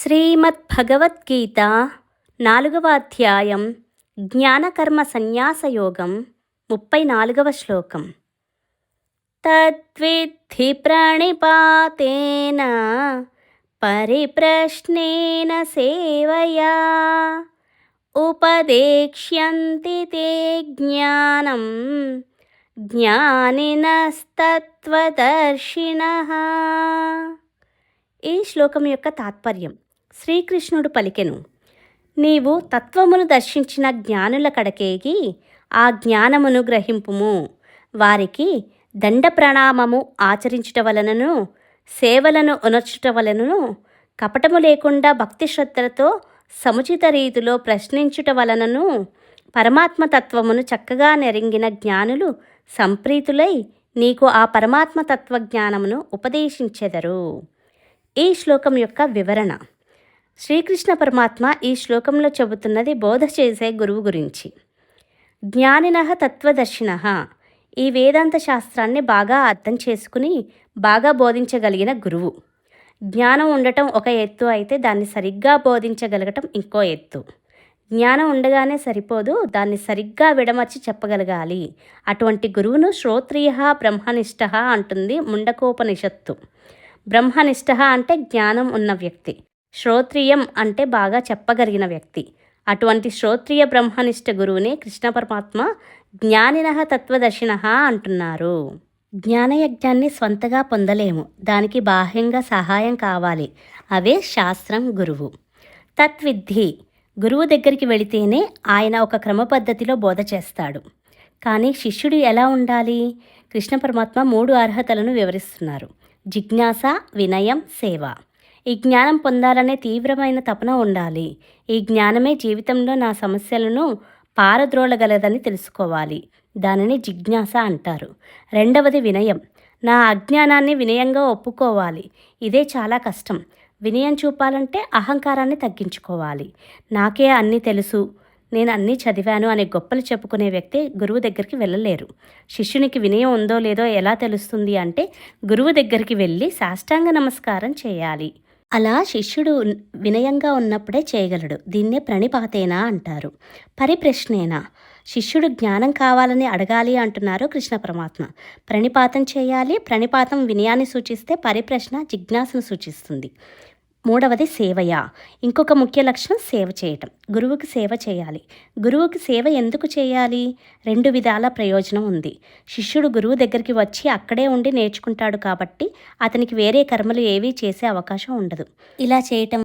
శ్రీమద్భగవద్గీత 4వ అధ్యాయం జ్ఞానకర్మ సన్యాసయోగం 34వ శ్లోకం. తద్విద్ధి ప్రణిపాతేన పరిప్రశ్నేన సేవయా ఉపదేక్ష్యంతి తే జ్ఞానం జ్ఞానినస్తత్వదర్శినః. ఈ శ్లోకం యొక్క తాత్పర్యం: శ్రీకృష్ణుడు పలికెను, నీవు తత్వమును దర్శించిన జ్ఞానుల కడకేగి ఆ జ్ఞానమును గ్రహింపుము. వారికి దండ ప్రణామము ఆచరించుట వలనను, సేవలను ఉనర్చుట వలనను, కపటము లేకుండా భక్తి శ్రద్ధలతో సముచిత రీతిలో ప్రశ్నించుట వలనను పరమాత్మతత్వమును చక్కగా నెరింగిన జ్ఞానులు సంప్రీతులై నీకు ఆ పరమాత్మతత్వ జ్ఞానమును ఉపదేశించెదరు. ఈ శ్లోకం యొక్క వివరణ: శ్రీకృష్ణ పరమాత్మ ఈ శ్లోకంలో చెబుతున్నది బోధ చేసే గురువు గురించి. జ్ఞానినః తత్వదర్శినః, ఈ వేదాంత శాస్త్రాన్ని బాగా అర్థం చేసుకుని బాగా బోధించగలిగిన గురువు. జ్ఞానం ఉండటం ఒక ఎత్తు అయితే దాన్ని సరిగ్గా బోధించగలగటం ఇంకో ఎత్తు. జ్ఞానం ఉండగానే సరిపోదు, దాన్ని సరిగ్గా విడమర్చి చెప్పగలగాలి. అటువంటి గురువును శ్రోత్రియః బ్రహ్మనిష్టః అంటుంది ముండకోపనిషత్తు. బ్రహ్మనిష్ట అంటే జ్ఞానం ఉన్న వ్యక్తి, శ్రోత్రియం అంటే బాగా చెప్పగలిగిన వ్యక్తి. అటువంటి శ్రోత్రియ బ్రహ్మనిష్ట గురువునే కృష్ణ పరమాత్మ జ్ఞానినః తత్వదర్శినః అంటున్నారు. జ్ఞానయజ్ఞాన్ని స్వంతగా పొందలేము, దానికి బాహ్యంగా సహాయం కావాలి. అవే శాస్త్రం, గురువు. తత్విద్ధి, గురువు దగ్గరికి వెళితేనే ఆయన ఒక క్రమ పద్ధతిలో బోధ చేస్తాడు. కానీ శిష్యుడు ఎలా ఉండాలి? కృష్ణ పరమాత్మ 3 అర్హతలను వివరిస్తున్నారు: జిజ్ఞాస, వినయం, సేవ. ఈ జ్ఞానం పొందాలనే తీవ్రమైన తపన ఉండాలి. ఈ జ్ఞానమే జీవితంలో నా సమస్యలను పారద్రోలగలదని తెలుసుకోవాలి. దానిని జిజ్ఞాస అంటారు. రెండవది వినయం. నా అజ్ఞానాన్ని వినయంగా ఒప్పుకోవాలి. ఇదే చాలా కష్టం. వినయం చూపాలంటే అహంకారాన్ని తగ్గించుకోవాలి. నాకే అన్నీ తెలుసు, నేను అన్నీ చదివాను అనే గొప్పలు చెప్పుకునే వ్యక్తి గురువు దగ్గరికి వెళ్ళలేరు. శిష్యునికి వినయం ఉందో లేదో ఎలా తెలుస్తుంది అంటే గురువు దగ్గరికి వెళ్ళి సాష్టాంగ నమస్కారం చేయాలి. అలా శిష్యుడు వినయంగా ఉన్నప్పుడే చేయగలడు. దీన్నే ప్రణిపాతేనా అంటారు. పరిప్రశ్నేనా, శిష్యుడు జ్ఞానం కావాలని అడగాలి అంటున్నారు కృష్ణ పరమాత్మ. ప్రణిపాతం చేయాలి. ప్రణిపాతం వినయాన్ని సూచిస్తే పరిప్రశ్న జిజ్ఞాసను సూచిస్తుంది. మూడవది సేవయా. ఇంకొక ముఖ్య లక్షణం సేవ చేయటం. గురువుకి సేవ చేయాలి. గురువుకి సేవ ఎందుకు చేయాలి? 2 విధాల ప్రయోజనం ఉంది. శిష్యుడు గురువు దగ్గరికి వచ్చి అక్కడే ఉండి నేర్చుకుంటాడు కాబట్టి అతనికి వేరే కర్మలు ఏవీ చేసే అవకాశం ఉండదు. ఇలా చేయటం